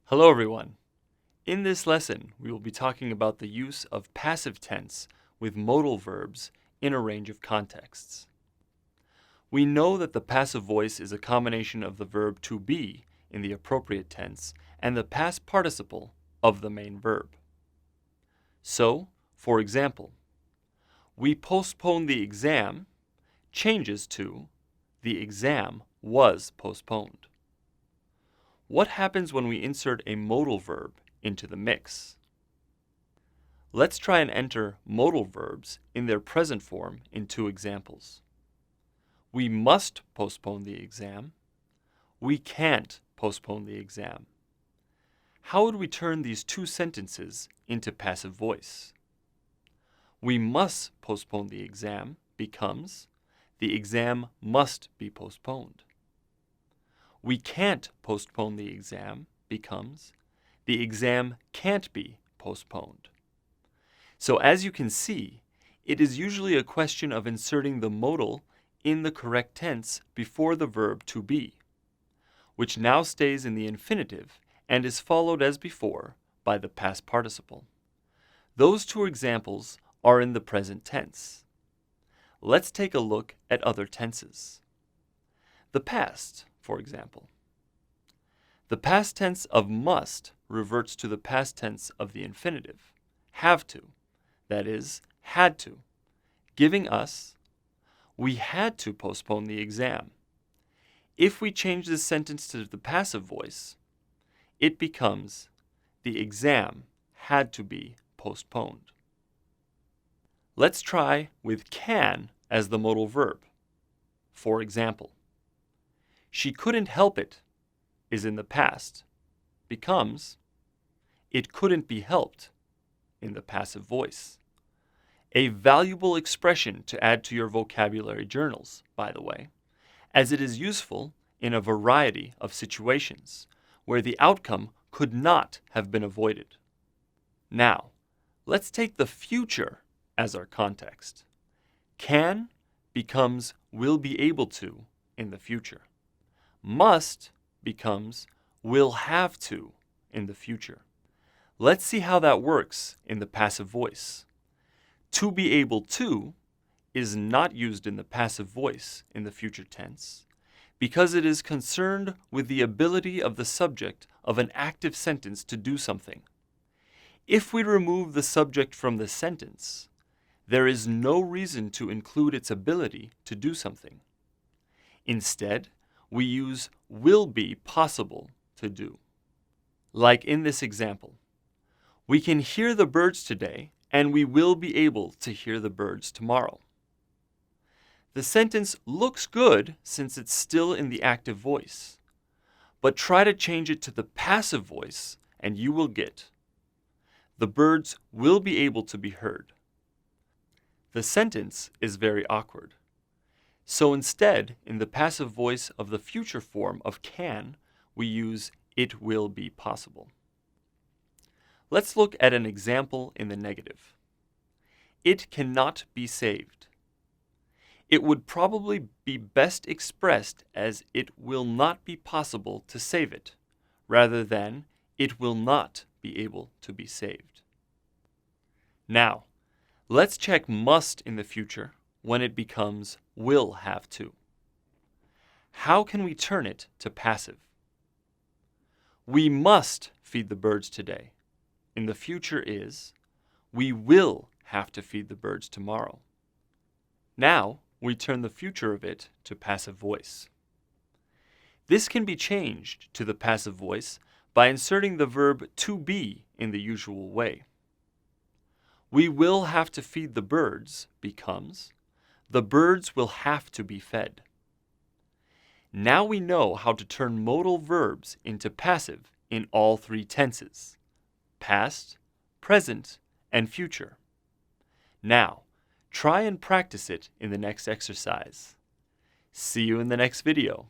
Hello everyone. In this lesson, we will be talking about the use of passive tense with modal verbs in a range of contexts. We know that the passive voice is a combination of the verb to be in the appropriate tense and the past participle of the main verb. So, for example, we postponed the exam changes to the exam was postponed. What happens when we insert a modal verb into the mix? Let's try and enter modal verbs in their present form in two examples. We must postpone the exam. We can't postpone the exam. How would we turn these two sentences into passive voice? We must postpone the exam becomes the exam must be postponed. We can't postpone the exam becomes the exam can't be postponed. So as you can see, it is usually a question of inserting the modal in the correct tense before the verb to be, which now stays in the infinitive and is followed as before by the past participle. Those two examples are in the present tense. Let's take a look at other tenses. The past, for example. The past tense of must reverts to the past tense of the infinitive, have to, that is, had to, giving us, we had to postpone the exam. If we change this sentence to the passive voice, it becomes, the exam had to be postponed. Let's try with can as the modal verb. For example, she couldn't help it is in the past, becomes, it couldn't be helped in the passive voice. A valuable expression to add to your vocabulary journals, by the way, as it is useful in a variety of situations where the outcome could not have been avoided. Now, let's take the future as our context. Can becomes will be able to in the future. Must becomes will have to in the future. Let's see how that works in the passive voice. To be able to is not used in the passive voice in the future tense because it is concerned with the ability of the subject of an active sentence to do something. If we remove the subject from the sentence, there is no reason to include its ability to do something. Instead, we use will be possible to do. Like in this example, we can hear the birds today and we will be able to hear the birds tomorrow. The sentence looks good since it's still in the active voice, but try to change it to the passive voice and you will get, the birds will be able to be heard. The sentence is very awkward. So instead, in the passive voice of the future form of can, we use it will be possible. Let's look at an example in the negative. It cannot be saved. It would probably be best expressed as it will not be possible to save it, rather than it will not be able to be saved. Now, let's check must in the future when it becomes will have to. How can we turn it to passive? We must feed the birds today. In the future is, we will have to feed the birds tomorrow. Now, we turn the future of it to passive voice. This can be changed to the passive voice by inserting the verb to be in the usual way. We will have to feed the birds becomes, the birds will have to be fed. Now we know how to turn modal verbs into passive in all three tenses, past, present, and future. Now, try and practice it in the next exercise. See you in the next video.